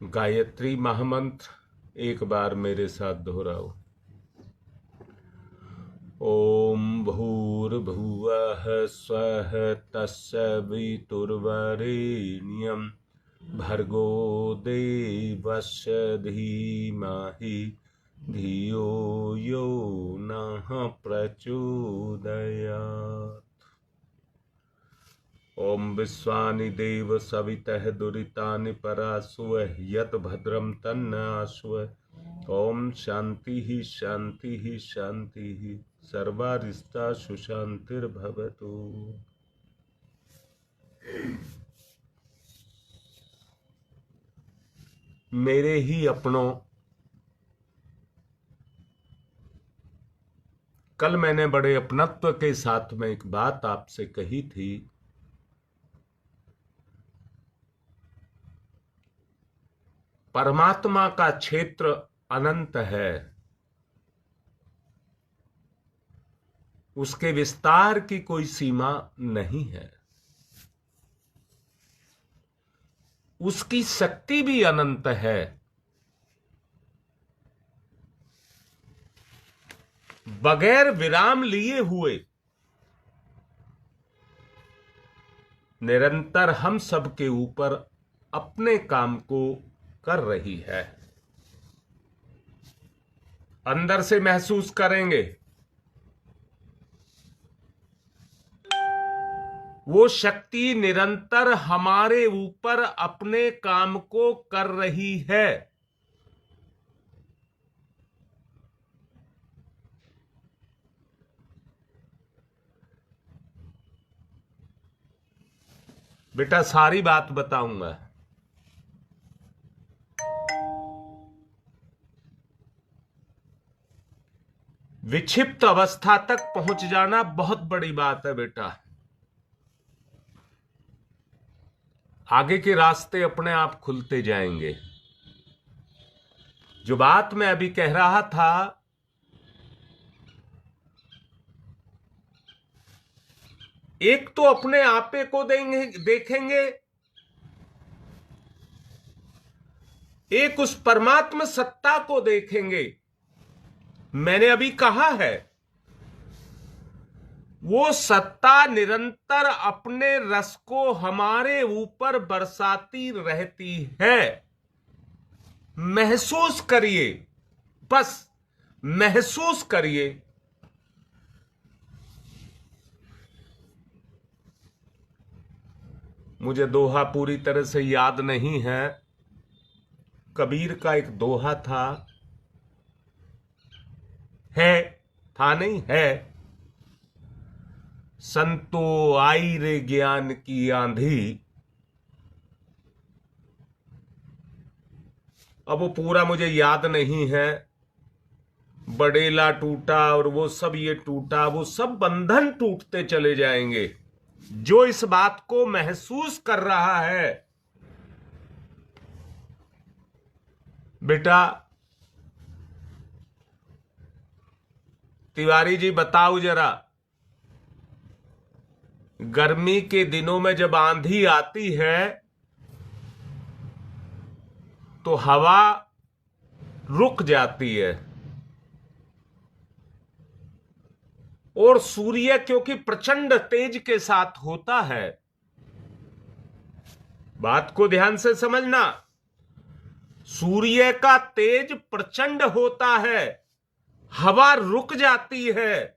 गायत्री महामंत्र एक बार मेरे साथ दोहराओ। ओम भूर्भुवः स्वः तत्सवितुर्वरेण्यं भर्गो देवस्य धीमहि धियो यो नः प्रचोदयात्। ओम विश्वानि देव सवितः दुरितानि परासुवः यत् भद्रं तन्न आशुवः। ओम शांति ही शांति ही शांति ही सर्वारिष्टा सुशांतिर्भवतु। मेरे ही अपनों, कल मैंने बड़े अपनत्व के साथ में एक बात आपसे कही थी। परमात्मा का क्षेत्र अनंत है, उसके विस्तार की कोई सीमा नहीं है। उसकी शक्ति भी अनंत है। बगैर विराम लिए हुए निरंतर हम सबके ऊपर अपने काम को कर रही है। अंदर से महसूस करेंगे, वो शक्ति निरंतर हमारे ऊपर अपने काम को कर रही है। बेटा सारी बात बताऊंगा। विक्षिप्त अवस्था तक पहुंच जाना बहुत बड़ी बात है बेटा। आगे के रास्ते अपने आप खुलते जाएंगे। जो बात मैं अभी कह रहा था, एक तो अपने आपे को देखेंगे, एक उस परमात्मा सत्ता को देखेंगे। मैंने अभी कहा है, वो सत्ता निरंतर अपने रस को हमारे ऊपर बरसाती रहती है। महसूस करिए, बस महसूस करिए। मुझे दोहा पूरी तरह से याद नहीं है। कबीर का एक दोहा था, नहीं है। संतो आई रे ज्ञान की आंधी। अब वो पूरा मुझे याद नहीं है। बड़ेला टूटा और वो सब ये टूटा, वो सब बंधन टूटते चले जाएंगे। जो इस बात को महसूस कर रहा है, बेटा तिवारी जी बताओ जरा, गर्मी के दिनों में जब आंधी आती है तो हवा रुक जाती है, और सूर्य क्योंकि प्रचंड तेज के साथ होता है। बात को ध्यान से समझना, सूर्य का तेज प्रचंड होता है, हवा रुक जाती है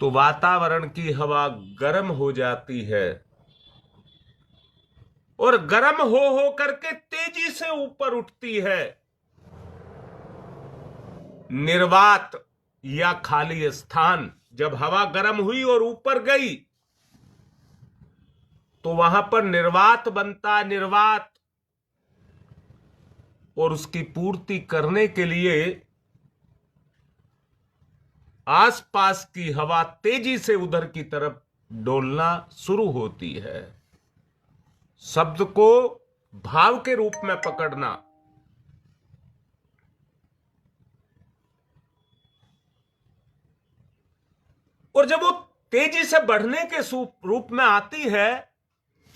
तो वातावरण की हवा गर्म हो जाती है, और गर्म हो करके तेजी से ऊपर उठती है। निर्वात या खाली स्थान, जब हवा गर्म हुई और ऊपर गई तो वहां पर निर्वात बनता। निर्वात, और उसकी पूर्ति करने के लिए आसपास की हवा तेजी से उधर की तरफ डोलना शुरू होती है। शब्द को भाव के रूप में पकड़ना। और जब वो तेजी से बढ़ने के रूप में आती है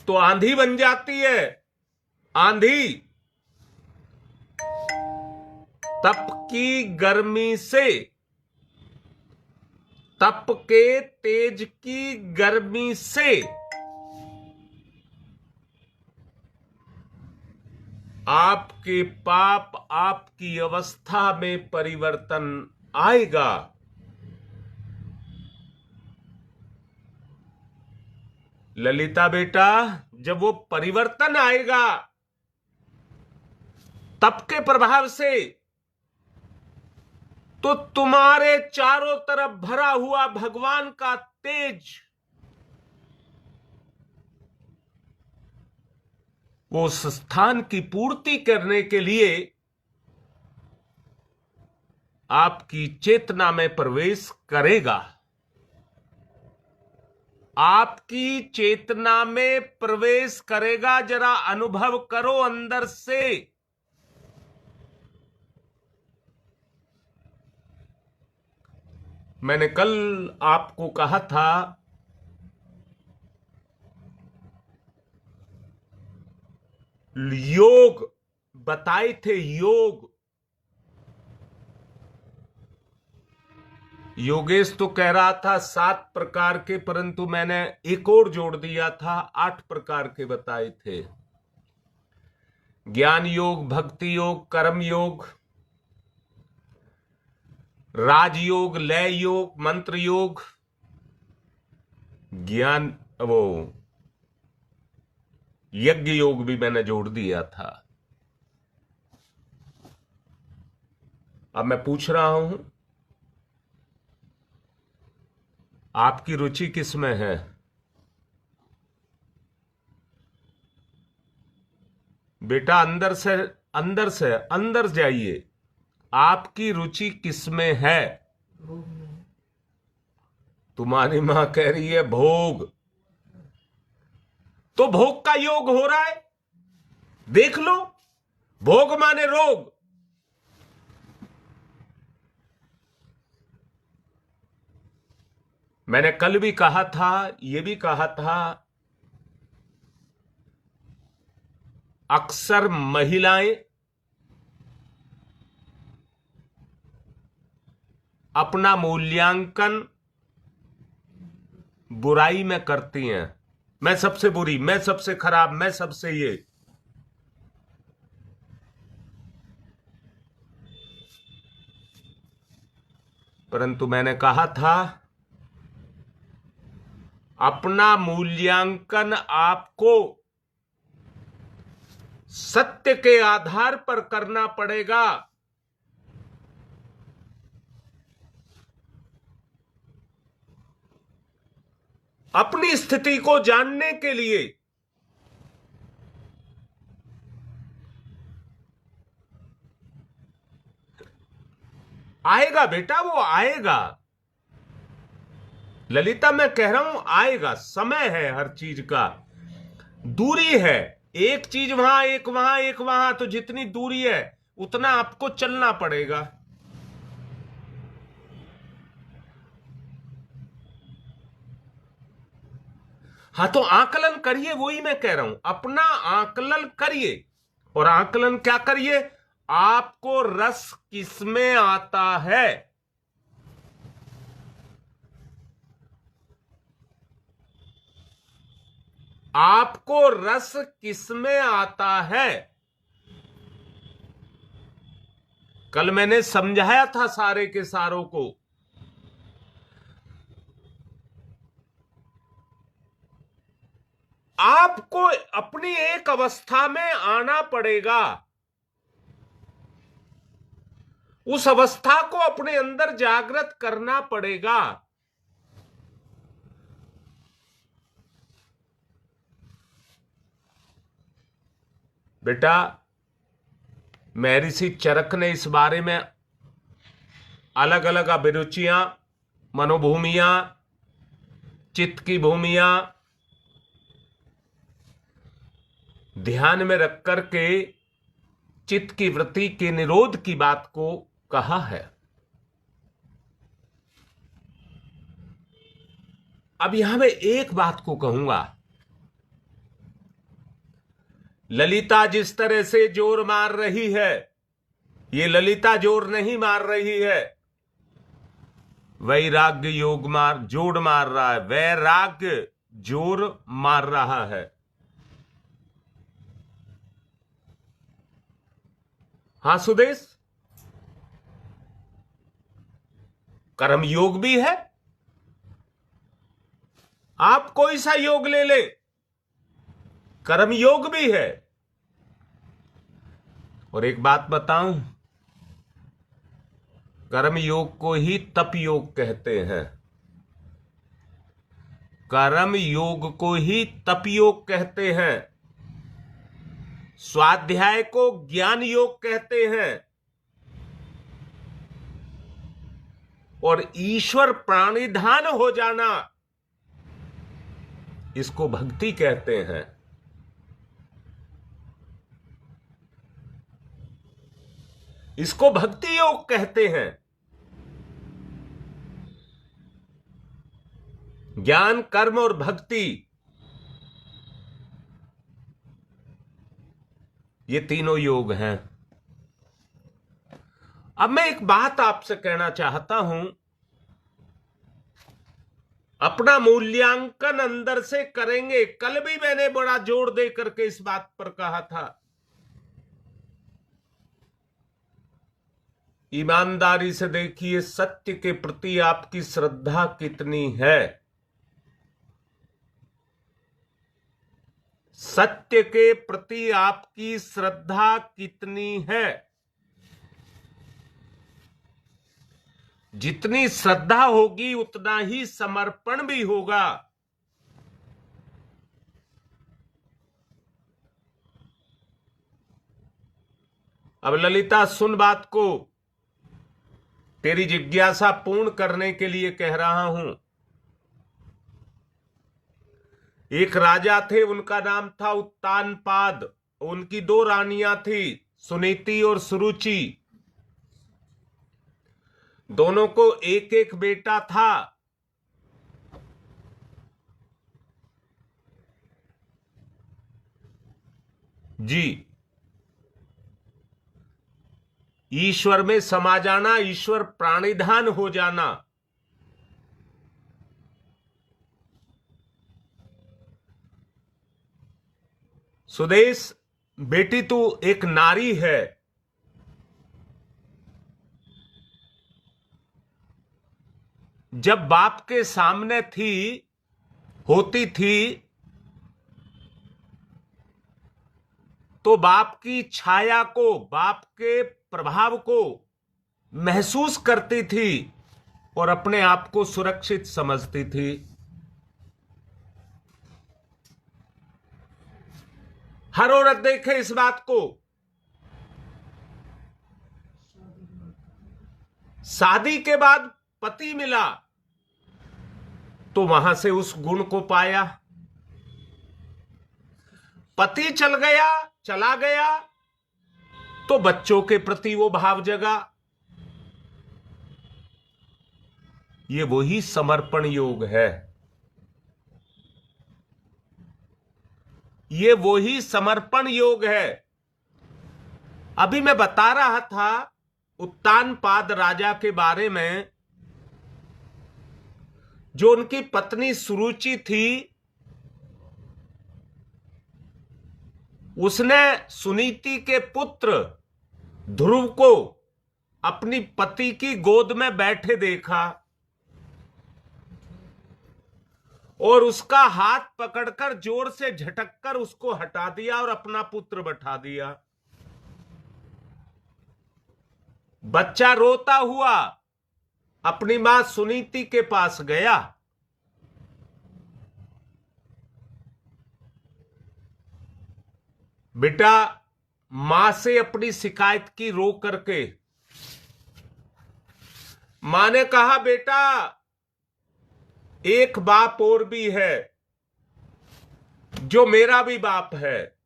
तो आंधी बन जाती है। आंधी तप की गर्मी से, तप के तेज की गर्मी से आपके पाप, आपकी अवस्था में परिवर्तन आएगा। ललिता बेटा, जब वो परिवर्तन आएगा तप के प्रभाव से, तो तुम्हारे चारों तरफ भरा हुआ भगवान का तेज वो उस स्थान की पूर्ति करने के लिए आपकी चेतना में प्रवेश करेगा। आपकी चेतना में प्रवेश करेगा। जरा अनुभव करो अंदर से। मैंने कल आपको कहा था, योग बताए थे, योग। योगेश तो कह रहा था 7 प्रकार के, परंतु मैंने एक और जोड़ दिया था, 8 प्रकार के बताए थे। ज्ञान योग, भक्ति योग, कर्म योग, राजयोग, लय योग, मंत्र योग, ज्ञान वो यज्ञ योग भी मैंने जोड़ दिया था। अब मैं पूछ रहा हूं, आपकी रुचि किस में है? बेटा अंदर जाइए। आपकी रुचि किस में है? तुम्हारी मां कह रही है भोग, तो भोग का योग हो रहा है, देख लो। भोग माने रोग। मैंने कल भी कहा था, यह भी कहा था, अक्सर महिलाएं अपना मूल्यांकन बुराई में करती हैं। मैं सबसे बुरी, मैं सबसे खराब, मैं सबसे ये। परंतु मैंने कहा था, अपना मूल्यांकन आपको सत्य के आधार पर करना पड़ेगा। अपनी स्थिति को जानने के लिए आएगा बेटा, वो आएगा। ललिता, मैं कह रहा हूं आएगा। समय है हर चीज का, दूरी है। एक चीज वहां, एक वहां, एक वहां, तो जितनी दूरी है उतना आपको चलना पड़ेगा। हाँ, तो आकलन करिए, वही मैं कह रहा हूं, अपना आकलन करिए। और आकलन क्या करिए? आपको रस किसमें आता है? आपको रस किसमें आता है? कल मैंने समझाया था सारे के सारों को। आपको अपनी एक अवस्था में आना पड़ेगा, उस अवस्था को अपने अंदर जागृत करना पड़ेगा। बेटा, महर्षि चरक ने इस बारे में अलग अलग अभिरुचियां, मनोभूमियां, चित्त की भूमियां ध्यान में रख करके चित्त की वृत्ति के निरोध की बात को कहा है। अब यहां मैं एक बात को कहूंगा, ललिता जिस तरह से जोर मार रही है, ये ललिता जोर नहीं मार रही है, वैराग्य जोर मार रहा है, वैराग्य जोर मार रहा है। हाँ सुदेश, कर्म योग भी है। आप कोई सा योग ले ले, कर्म योग भी है। और एक बात बताऊं, कर्म योग को ही तप योग कहते हैं। कर्म योग को ही तप योग कहते हैं। स्वाध्याय को ज्ञान योग कहते हैं। और ईश्वर प्राणिधान हो जाना, इसको भक्ति कहते हैं। इसको भक्ति योग कहते हैं। ज्ञान, कर्म और भक्ति, ये तीनों योग हैं। अब मैं एक बात आपसे कहना चाहता हूं, अपना मूल्यांकन अंदर से करेंगे। कल भी मैंने बड़ा जोर दे करके इस बात पर कहा था, ईमानदारी से देखिए सत्य के प्रति आपकी श्रद्धा कितनी है। सत्य के प्रति आपकी श्रद्धा कितनी है। जितनी श्रद्धा होगी उतना ही समर्पण भी होगा। अब ललिता सुन बात को, तेरी जिज्ञासा पूर्ण करने के लिए कह रहा हूं। एक राजा थे, उनका नाम था उत्तानपाद। उनकी दो रानियां थी, सुनीति और सुरुचि। दोनों को एक एक बेटा था। जी, ईश्वर में समा जाना, ईश्वर प्राणिधान हो जाना। सुदेश, बेटी तू एक नारी है। जब बाप के सामने होती थी तो बाप की छाया को, बाप के प्रभाव को महसूस करती थी और अपने आप को सुरक्षित समझती थी। हर औरत देखे इस बात को। शादी के बाद पति मिला तो वहां से उस गुण को पाया। पति चला गया तो बच्चों के प्रति वो भाव जगा। ये वही समर्पण योग है। ये वही समर्पण योग है। अभी मैं बता रहा था उत्तानपाद राजा के बारे में। जो उनकी पत्नी सुरुचि थी, उसने सुनीति के पुत्र ध्रुव को अपनी पति की गोद में बैठे देखा और उसका हाथ पकड़कर जोर से झटककर उसको हटा दिया और अपना पुत्र बैठा दिया। बच्चा रोता हुआ अपनी मां सुनीति के पास गया। बेटा, मां से अपनी शिकायत की, रो करके। मां ने कहा, बेटा एक बाप और भी है जो मेरा भी बाप है,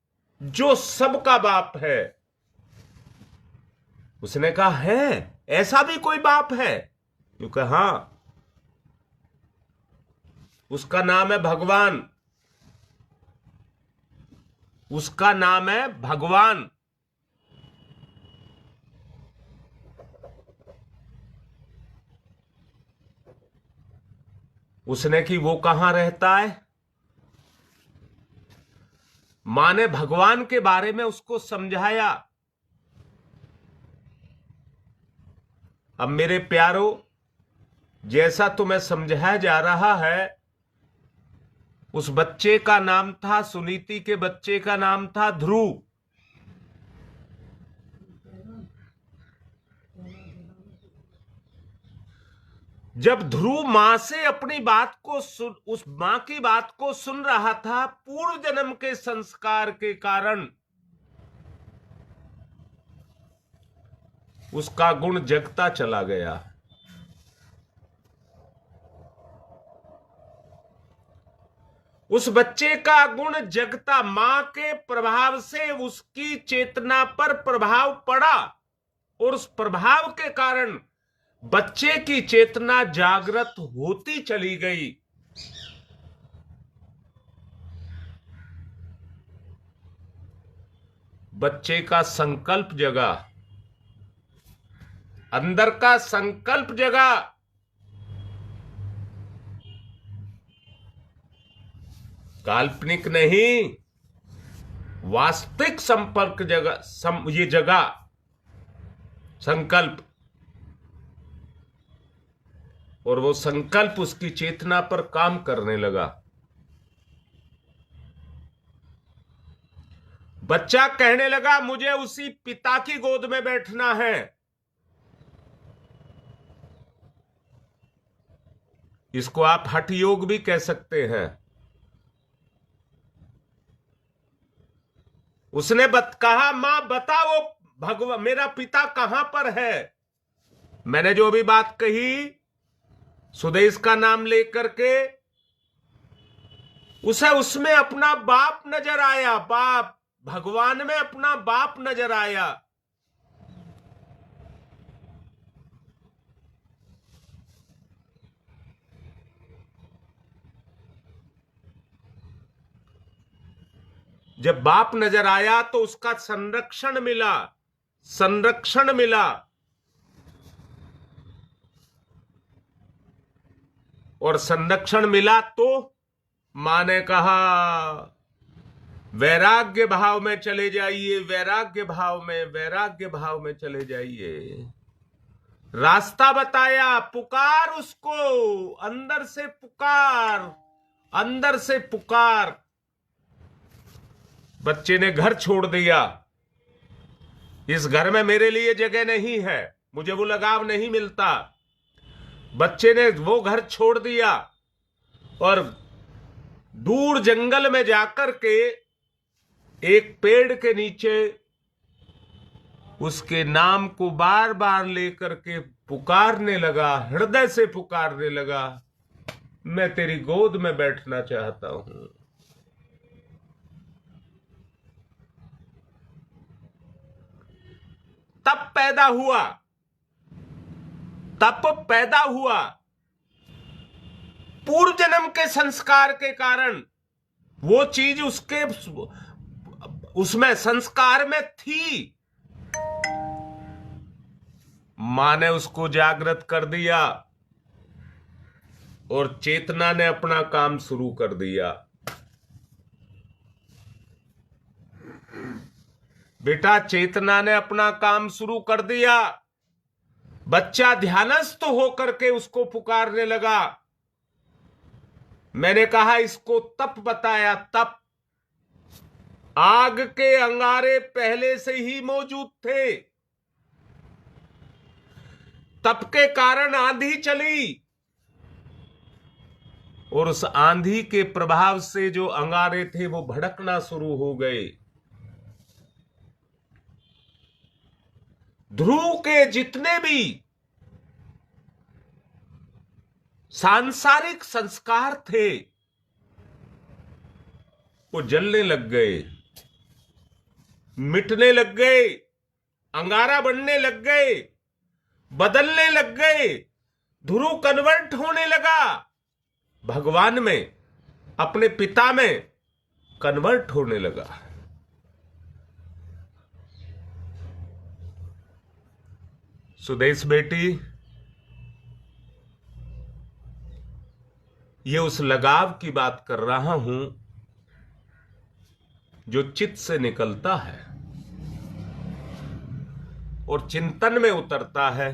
जो सबका बाप है। उसने कहा, है ऐसा भी कोई बाप है? क्योंकि हां, उसका नाम है भगवान। उसका नाम है भगवान। उसने कि वो कहां रहता है। मां ने भगवान के बारे में उसको समझाया। अब मेरे प्यारो, जैसा तुम्हें समझाया जा रहा है, उस बच्चे का नाम था, सुनीति के बच्चे का नाम था ध्रुव। जब ध्रुव मां से अपनी बात को उस मां की बात को सुन रहा था, पूर्व जन्म के संस्कार के कारण उसका गुण जगता चला गया। उस बच्चे का गुण जगता, मां के प्रभाव से उसकी चेतना पर प्रभाव पड़ा और उस प्रभाव के कारण बच्चे की चेतना जागृत होती चली गई। बच्चे का संकल्प जगा, अंदर का संकल्प जगा। काल्पनिक नहीं, वास्तविक संपर्क जगह, ये जगह संकल्प, और वो संकल्प उसकी चेतना पर काम करने लगा। बच्चा कहने लगा, मुझे उसी पिता की गोद में बैठना है। इसको आप हठ योग भी कह सकते हैं। उसने कहा, मां बता वो भगवान मेरा पिता कहां पर है। मैंने जो भी बात कही सुदेश का नाम लेकर के, उसे उसमें अपना बाप नजर आया। बाप, भगवान में अपना बाप नजर आया। जब बाप नजर आया तो उसका संरक्षण मिला, संरक्षण मिला। और संरक्षण मिला तो मां ने कहा, वैराग्य भाव में चले जाइए, वैराग्य भाव में, वैराग्य भाव में चले जाइए। रास्ता बताया, पुकार उसको, अंदर से पुकार, अंदर से पुकार। बच्चे ने घर छोड़ दिया। इस घर में मेरे लिए जगह नहीं है, मुझे वो लगाव नहीं मिलता। बच्चे ने वो घर छोड़ दिया और दूर जंगल में जाकर के एक पेड़ के नीचे उसके नाम को बार बार लेकर के पुकारने लगा, हृदय से पुकारने लगा, मैं तेरी गोद में बैठना चाहता हूं। तप पैदा हुआ, तप पैदा हुआ। पूर्व जन्म के संस्कार के कारण वो चीज उसके उसमें संस्कार में थी। मां ने उसको जागृत कर दिया और चेतना ने अपना काम शुरू कर दिया। बेटा, चेतना ने अपना काम शुरू कर दिया। बच्चा ध्यानस्थ होकर के उसको पुकारने लगा। मैंने कहा, इसको तप बताया, तप। आग के अंगारे पहले से ही मौजूद थे। तप के कारण आंधी चली और उस आंधी के प्रभाव से जो अंगारे थे वो भड़कना शुरू हो गए। ध्रुव के जितने भी सांसारिक संस्कार थे वो जलने लग गए, मिटने लग गए, अंगारा बनने लग गए, बदलने लग गए। ध्रुव कन्वर्ट होने लगा भगवान में, अपने पिता में कन्वर्ट होने लगा। सुदेश बेटी, ये उस लगाव की बात कर रहा हूं जो चित्त से निकलता है और चिंतन में उतरता है,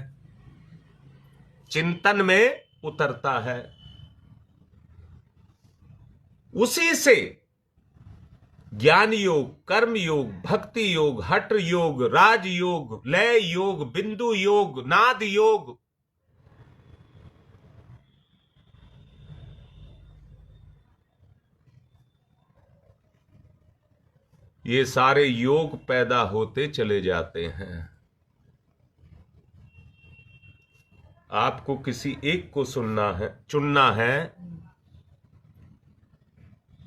चिंतन में उतरता है। उसी से ज्ञान योग, कर्म योग, भक्ति योग, हठ योग, राज योग, लय योग, बिंदु योग, नाद योग, ये सारे योग पैदा होते चले जाते हैं। आपको किसी एक को चुनना है।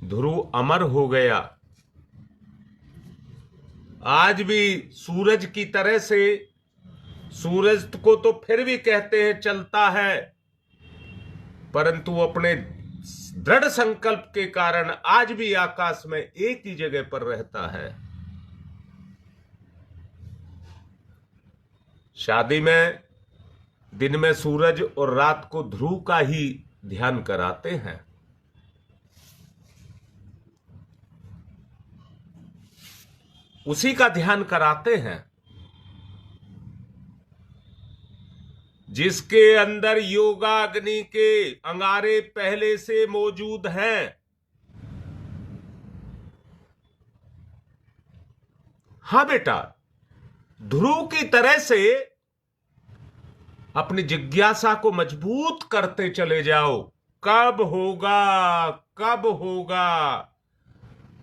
ध्रुव अमर हो गया, आज भी सूरज की तरह से, सूरज को तो फिर भी कहते हैं चलता है, परंतु अपने दृढ़ संकल्प के कारण आज भी आकाश में एक ही जगह पर रहता है। शादी में दिन में सूरज और रात को ध्रुव का ही ध्यान कराते हैं। उसी का ध्यान कराते हैं जिसके अंदर योगाग्नि के अंगारे पहले से मौजूद हैं। हां बेटा, ध्रुव की तरह से अपनी जिज्ञासा को मजबूत करते चले जाओ। कब होगा, कब होगा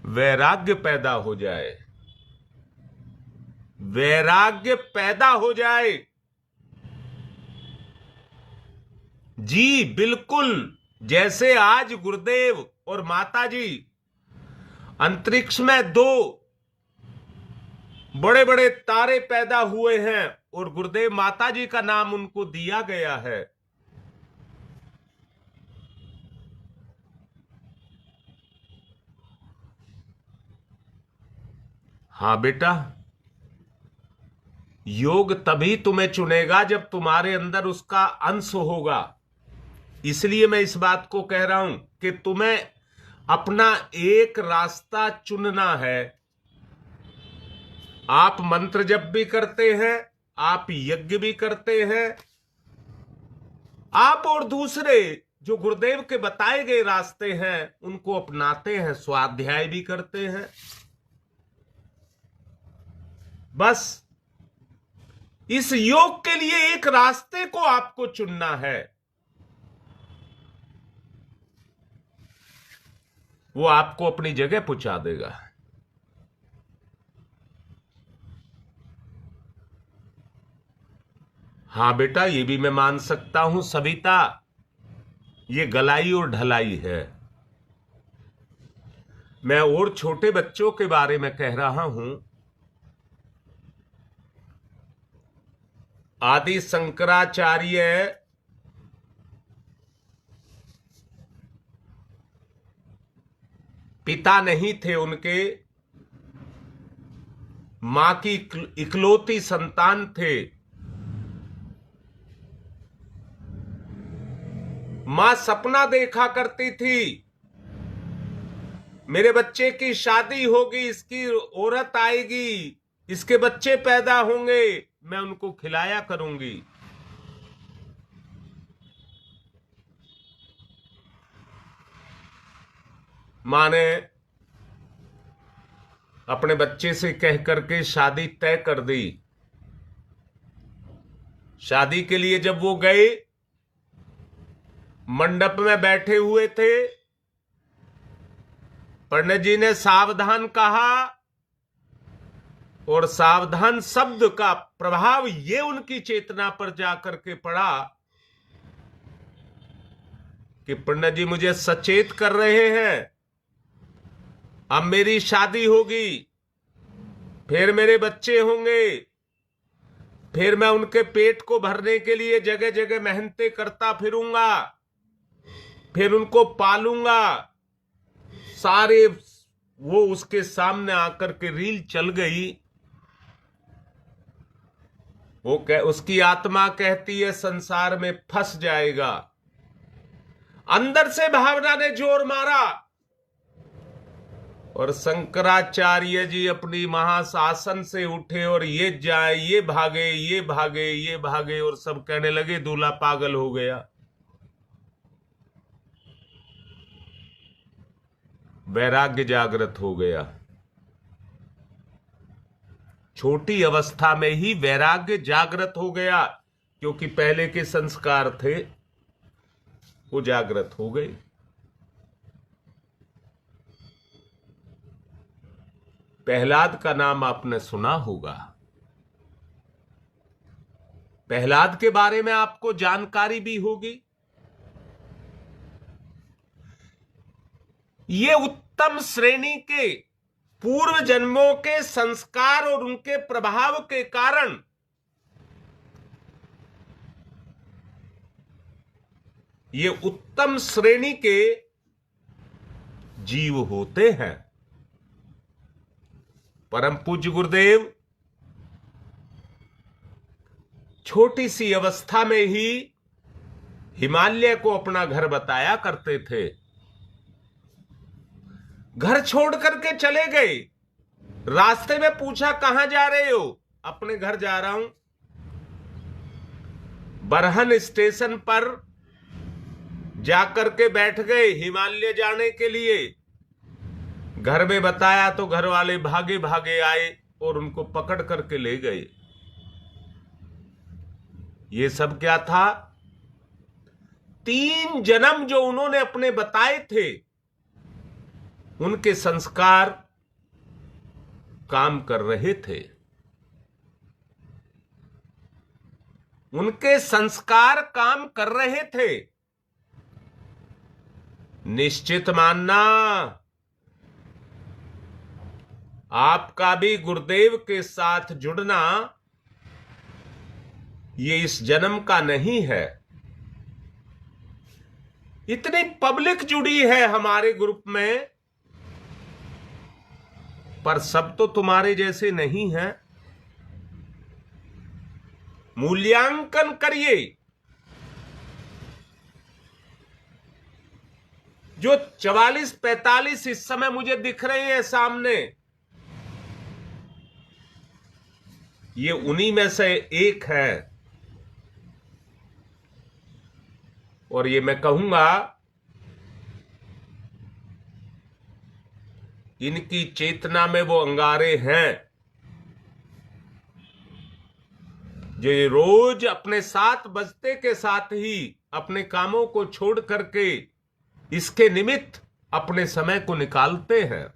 वैराग्य पैदा हो जाए, वैराग्य पैदा हो जाए। जी बिल्कुल, जैसे आज गुरुदेव और माता जी अंतरिक्ष में दो बड़े बड़े तारे पैदा हुए हैं और गुरुदेव माता जी का नाम उनको दिया गया है। हां बेटा, योग तभी तुम्हें चुनेगा जब तुम्हारे अंदर उसका अंश होगा। इसलिए मैं इस बात को कह रहा हूं कि तुम्हें अपना एक रास्ता चुनना है। आप मंत्र जप भी करते हैं, आप यज्ञ भी करते हैं, आप और दूसरे जो गुरुदेव के बताए गए रास्ते हैं उनको अपनाते हैं, स्वाध्याय भी करते हैं। बस इस योग के लिए एक रास्ते को आपको चुनना है, वो आपको अपनी जगह पहुंचा देगा। हां बेटा, ये भी मैं मान सकता हूं सविता, ये गलाई और ढलाई है। मैं और छोटे बच्चों के बारे में कह रहा हूं। आदि शंकराचार्य पिता नहीं थे, उनके मां की इकलौती संतान थे। मां सपना देखा करती थी, मेरे बच्चे की शादी होगी, इसकी औरत आएगी, इसके बच्चे पैदा होंगे, मैं उनको खिलाया करूंगी। मां ने अपने बच्चे से कह करके शादी तय कर दी। शादी के लिए जब वो गए, मंडप में बैठे हुए थे, पंडित जी ने सावधान कहा और सावधान शब्द का प्रभाव ये उनकी चेतना पर जाकर के पड़ा कि पंडित जी मुझे सचेत कर रहे हैं, अब मेरी शादी होगी, फिर मेरे बच्चे होंगे, फिर मैं उनके पेट को भरने के लिए जगह जगह मेहनतें करता फिरूंगा, फिर उनको पालूंगा। सारे वो उसके सामने आकर के रील चल गई उसकी आत्मा कहती है संसार में फंस जाएगा। अंदर से भावना ने जोर मारा और शंकराचार्य जी अपनी महाशासन से उठे और ये जाए, ये भागे, ये भागे, ये भागे, और सब कहने लगे दूल्हा पागल हो गया। वैराग्य जागृत हो गया। छोटी अवस्था में ही वैराग्य जागृत हो गया, क्योंकि पहले के संस्कार थे वो जागृत हो गए। प्रहलाद का नाम आपने सुना होगा। प्रहलाद के बारे में आपको जानकारी भी होगी। ये उत्तम श्रेणी के पूर्व जन्मों के संस्कार और उनके प्रभाव के कारण ये उत्तम श्रेणी के जीव होते हैं। परम पूज्य गुरुदेव छोटी सी अवस्था में ही हिमालय को अपना घर बताया करते थे। घर छोड़ करके चले गए। रास्ते में पूछा कहां जा रहे हो? अपने घर जा रहा हूं। बरहन स्टेशन पर जाकर के बैठ गए हिमालय जाने के लिए। घर में बताया तो घर वाले भागे भागे आए और उनको पकड़ करके ले गए। ये सब क्या था? 3 जन्म जो उन्होंने अपने बताए थे उनके संस्कार काम कर रहे थे। उनके संस्कार काम कर रहे थे। निश्चित मानना आपका भी गुरुदेव के साथ जुड़ना ये इस जन्म का नहीं है। इतनी पब्लिक जुड़ी है हमारे ग्रुप में, पर सब तो तुम्हारे जैसे नहीं हैं। मूल्यांकन करिए। जो 44-45 इस समय मुझे दिख रहे हैं सामने, ये उन्हीं में से एक है। और ये मैं कहूंगा इनकी चेतना में वो अंगारे हैं जो ये रोज अपने 7 बजते के साथ ही अपने कामों को छोड़ करके इसके निमित्त अपने समय को निकालते हैं।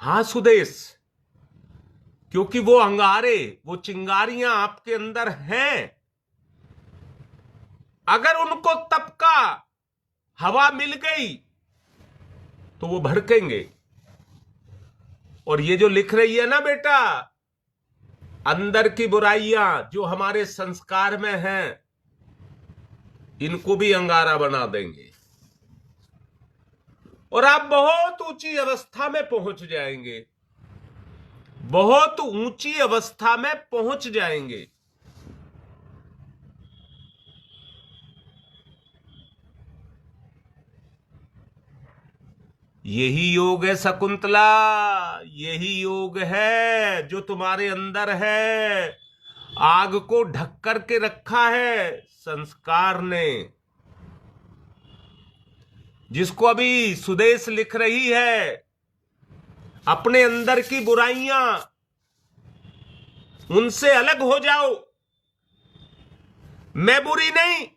हां सुदेश, क्योंकि वो अंगारे, वो चिंगारियां आपके अंदर हैं। अगर उनको तप का हवा मिल गई तो वो भड़केंगे। और ये जो लिख रही है ना बेटा, अंदर की बुराइयां जो हमारे संस्कार में हैं, इनको भी अंगारा बना देंगे और आप बहुत ऊंची अवस्था में पहुंच जाएंगे। बहुत ऊंची अवस्था में पहुंच जाएंगे। यही योग है शकुंतला, यही योग है जो तुम्हारे अंदर है। आग को ढक करके रखा है संस्कार ने। जिसको अभी सुदेश लिख रही है, अपने अंदर की बुराइयां, उनसे अलग हो जाओ। मैं बुरी नहीं,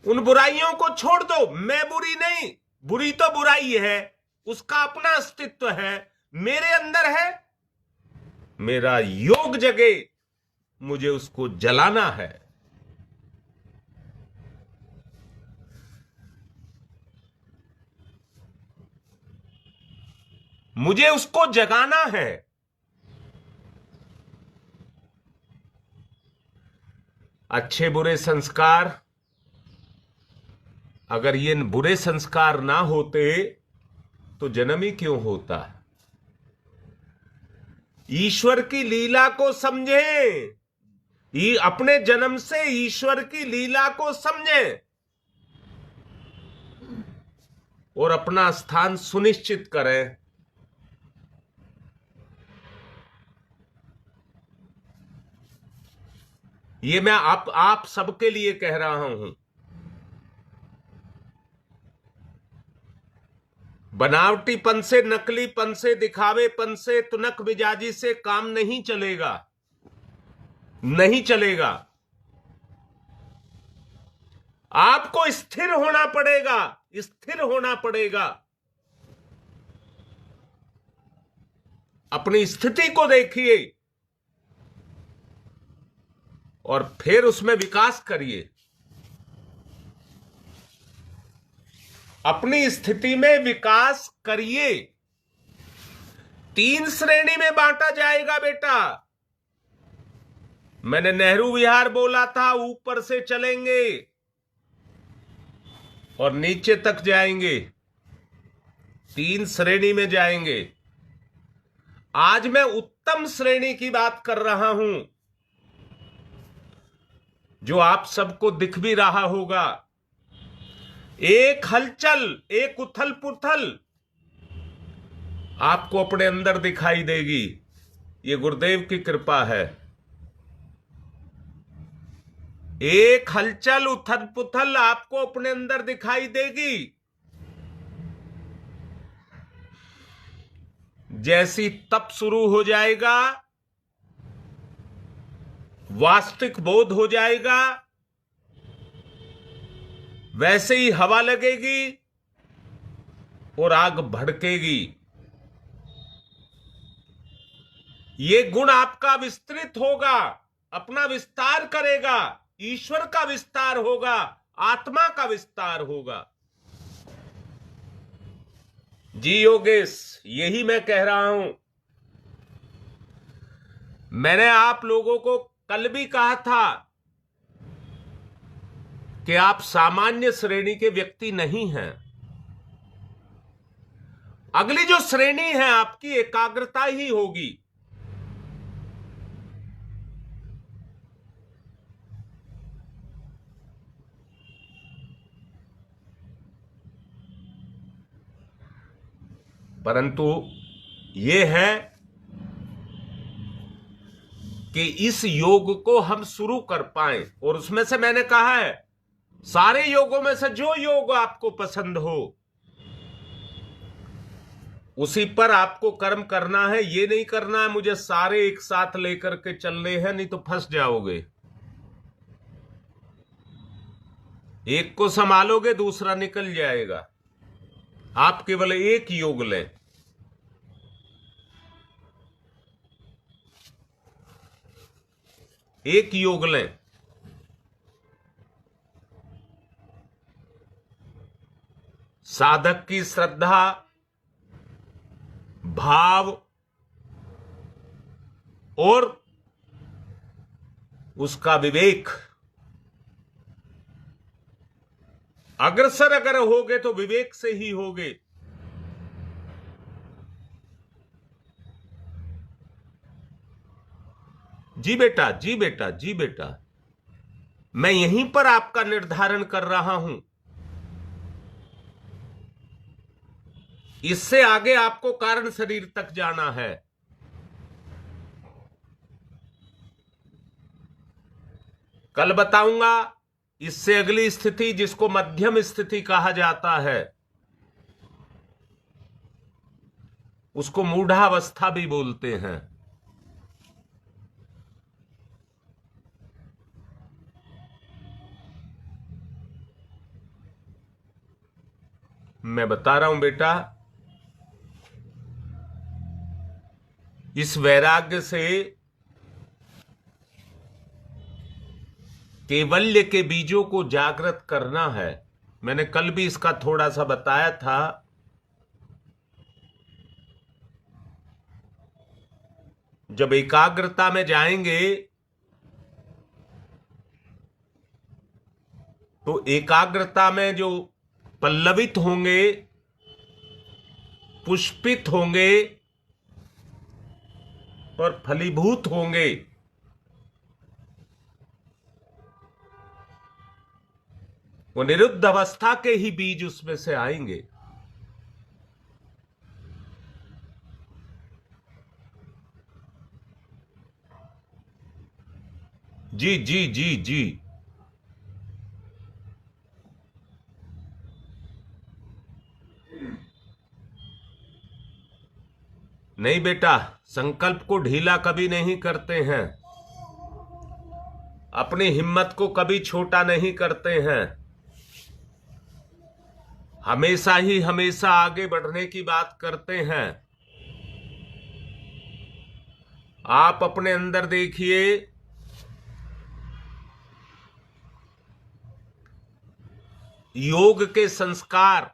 उन बुराइयों को छोड़ दो। मैं बुरी नहीं, बुरी तो बुराई है, उसका अपना अस्तित्व है। मेरे अंदर है, मेरा योग जगे, मुझे उसको जलाना है। मुझे उसको जगाना है। अच्छे बुरे संस्कार, अगर ये बुरे संस्कार ना होते तो जन्म ही क्यों होता? ईश्वर की लीला को समझें, अपने जन्म से ईश्वर की लीला को समझें और अपना स्थान सुनिश्चित करें। ये मैं आप सबके लिए कह रहा हूं। बनावटीपन से, नकलीपन से, दिखावेपन से, तुनक मिजाजी से काम नहीं चलेगा, नहीं चलेगा। आपको स्थिर होना पड़ेगा, स्थिर होना पड़ेगा। अपनी स्थिति को देखिए और फिर उसमें विकास करिए। अपनी स्थिति में विकास करिए। 3 श्रेणी में बांटा जाएगा बेटा। मैंने नेहरू विहार बोला था, ऊपर से चलेंगे और नीचे तक जाएंगे, 3 श्रेणी में जाएंगे। आज मैं उत्तम श्रेणी की बात कर रहा हूं, जो आप सबको दिख भी रहा होगा। एक हलचल, एक उथल पुथल आपको अपने अंदर दिखाई देगी। ये गुरुदेव की कृपा है। एक हलचल, उथल पुथल आपको अपने अंदर दिखाई देगी। जैसी तप शुरू हो जाएगा, वास्तविक बोध हो जाएगा, वैसे ही हवा लगेगी और आग भड़केगी। ये गुण आपका विस्तृत होगा, अपना विस्तार करेगा, ईश्वर का विस्तार होगा, आत्मा का विस्तार होगा। जी योगेश, यही मैं कह रहा हूं। मैंने आप लोगों को कल भी कहा था कि आप सामान्य श्रेणी के व्यक्ति नहीं हैं। अगली जो श्रेणी है आपकी एकाग्रता ही होगी। परंतु यह है कि इस योग को हम शुरू कर पाए, और उसमें से मैंने कहा है, सारे योगों में से जो योग आपको पसंद हो उसी पर आपको कर्म करना है। ये नहीं करना है मुझे सारे एक साथ लेकर के चलने हैं, नहीं तो फंस जाओगे। एक को संभालोगे दूसरा निकल जाएगा। आप केवल एक योग लें। एक योग लें। साधक की श्रद्धा, भाव और उसका विवेक, अग्रसर अगर होगे तो विवेक से ही होगे। जी बेटा, जी बेटा, जी बेटा, मैं यहीं पर आपका निर्धारण कर रहा हूं। इससे आगे आपको कारण शरीर तक जाना है। कल बताऊंगा इससे अगली स्थिति, जिसको मध्यम स्थिति कहा जाता है, उसको मूढ़ावस्था भी बोलते हैं। मैं बता रहा हूं बेटा, इस वैराग्य से कैवल्य के बीजों को जागृत करना है। मैंने कल भी इसका थोड़ा सा बताया था। जब एकाग्रता में जाएंगे तो एकाग्रता में जो पल्लवित होंगे, पुष्पित होंगे, और फलीभूत होंगे। वो निरुद्ध अवस्था के ही बीज उसमें से आएंगे। जी जी जी जी। नहीं बेटा, संकल्प को ढीला कभी नहीं करते हैं, अपनी हिम्मत को कभी छोटा नहीं करते हैं, हमेशा ही हमेशा आगे बढ़ने की बात करते हैं। आप अपने अंदर देखिए, योग के संस्कार,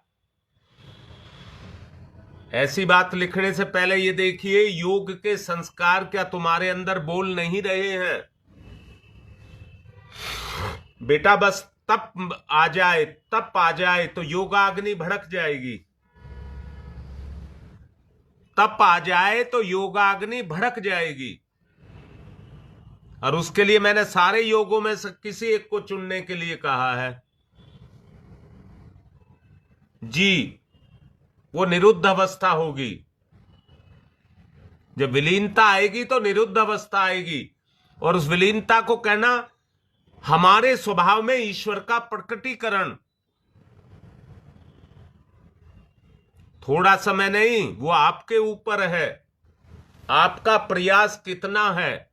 ऐसी बात लिखने से पहले ये देखिए, योग के संस्कार क्या तुम्हारे अंदर बोल नहीं रहे हैं? बेटा बस तप आ जाए, तप आ जाए तो योगाग्नि भड़क जाएगी। तप आ जाए तो योगाग्नि भड़क जाएगी। और उसके लिए मैंने सारे योगों में से किसी एक को चुनने के लिए कहा है। जी, वो निरुद्ध अवस्था होगी। जब विलीनता आएगी तो निरुद्ध अवस्था आएगी, और उस विलीनता को कहना हमारे स्वभाव में ईश्वर का प्रकटीकरण। थोड़ा समय नहीं, वो आपके ऊपर है, आपका प्रयास कितना है।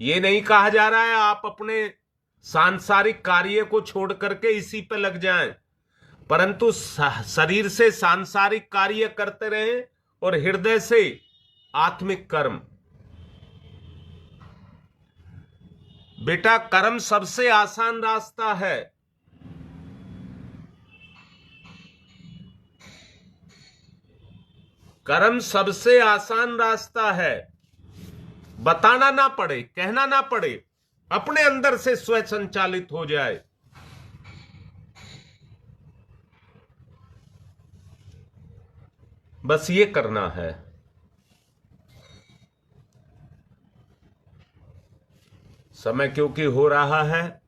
ये नहीं कहा जा रहा है आप अपने सांसारिक कार्य को छोड़ करके इसी पे लग जाएं, परंतु शरीर से सांसारिक कार्य करते रहें और हृदय से आत्मिक कर्म। बेटा कर्म सबसे आसान रास्ता है। कर्म सबसे आसान रास्ता है। बताना ना पड़े, कहना ना पड़े, अपने अंदर से स्वयं संचालित हो जाए। बस ये करना है। समय क्योंकि हो रहा है,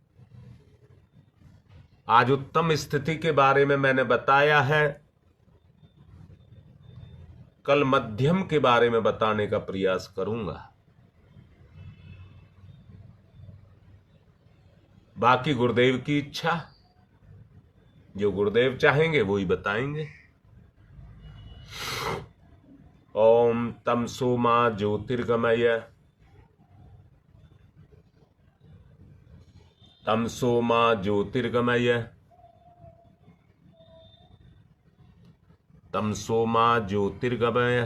आज उत्तम स्थिति के बारे में मैंने बताया है, कल मध्यम के बारे में बताने का प्रयास करूंगा। बाकी गुरुदेव की इच्छा, जो गुरुदेव चाहेंगे वो ही बताएंगे। ओम तमसो मा ज्योतिर्गमय, तमसो मा ज्योतिर्गमय, तमसो मा ज्योतिर्गमय,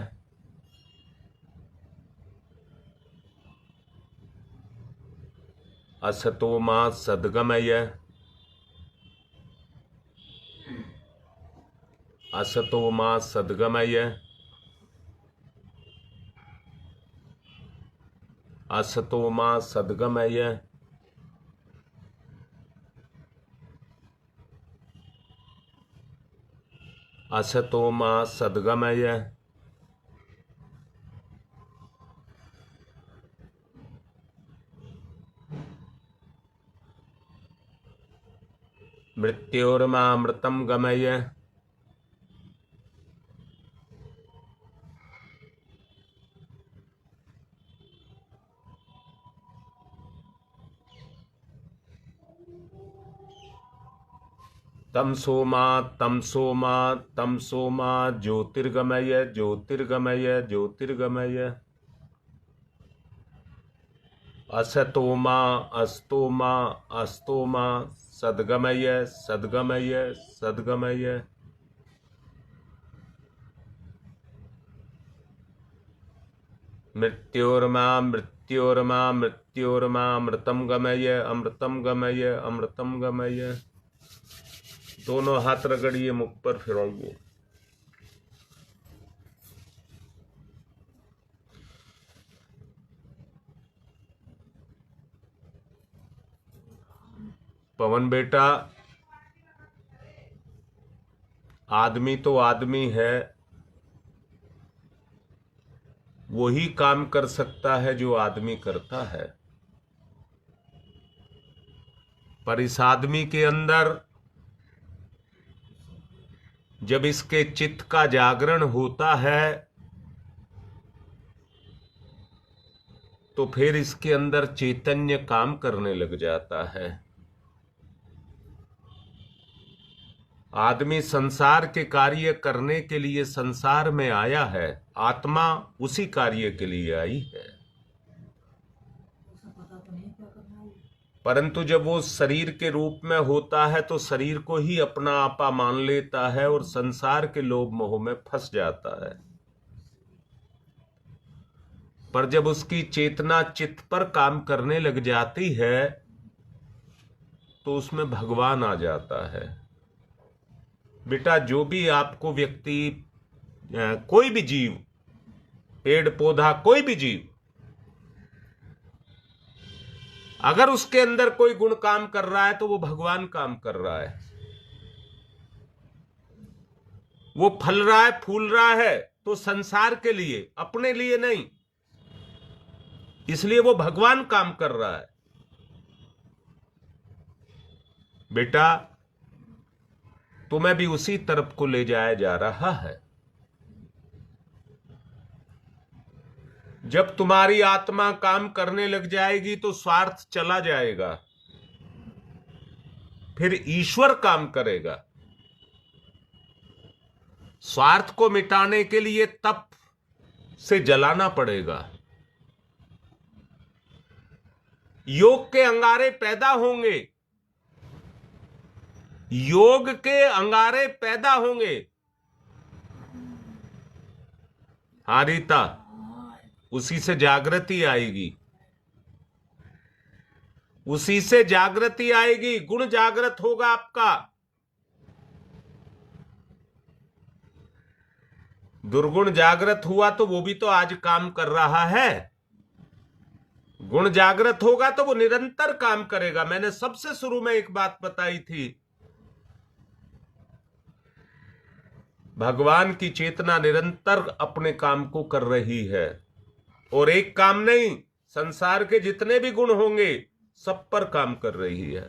असतो मा सद्गमय, असतो मा सद्गमय, असतो मा सद्गमय, असतो मा सद्गमय, मृत्योर्मामृतं गमय, तमसो मा ज्योतिर्गमय, ज्योतिर्गमय, ज्योतिर्गमय, असतो मा अस्तो मा सद्गमय, सद्गमय, सद्गमय, मृत्योर्मामृतं गमय, अमृतं गमय, अमृतं गमय। दोनों हाथ रगड़िए, मुख पर फिराइए। पवन बेटा, आदमी तो आदमी है, वही काम कर सकता है जो आदमी करता है। पर इस आदमी के अंदर जब इसके चित्त का जागरण होता है तो फिर इसके अंदर चैतन्य काम करने लग जाता है। आदमी संसार के कार्य करने के लिए संसार में आया है, आत्मा उसी कार्य के लिए आई है। परंतु जब वो शरीर के रूप में होता है तो शरीर को ही अपना आपा मान लेता है और संसार के लोभ मोह में फंस जाता है। पर जब उसकी चेतना चित्त पर काम करने लग जाती है तो उसमें भगवान आ जाता है। बेटा, जो भी आपको व्यक्ति, कोई भी जीव, पेड़ पौधा, कोई भी जीव, अगर उसके अंदर कोई गुण काम कर रहा है तो वो भगवान काम कर रहा है। वो फल रहा है, फूल रहा है तो संसार के लिए, अपने लिए नहीं, इसलिए वो भगवान काम कर रहा है। बेटा, तुम्हें भी उसी तरफ को ले जाया जा रहा है। जब तुम्हारी आत्मा काम करने लग जाएगी तो स्वार्थ चला जाएगा, फिर ईश्वर काम करेगा। स्वार्थ को मिटाने के लिए तप से जलाना पड़ेगा। योग के अंगारे पैदा होंगे, योग के अंगारे पैदा होंगे। हाँ रीता, उसी से जागृति आएगी, उसी से जागृति आएगी, गुण जागृत होगा आपका। दुर्गुण जागृत हुआ तो वो भी तो आज काम कर रहा है। गुण जागृत होगा तो वो निरंतर काम करेगा। मैंने सबसे शुरू में एक बात बताई थी, भगवान की चेतना निरंतर अपने काम को कर रही है, और एक काम नहीं, संसार के जितने भी गुण होंगे सब पर काम कर रही है।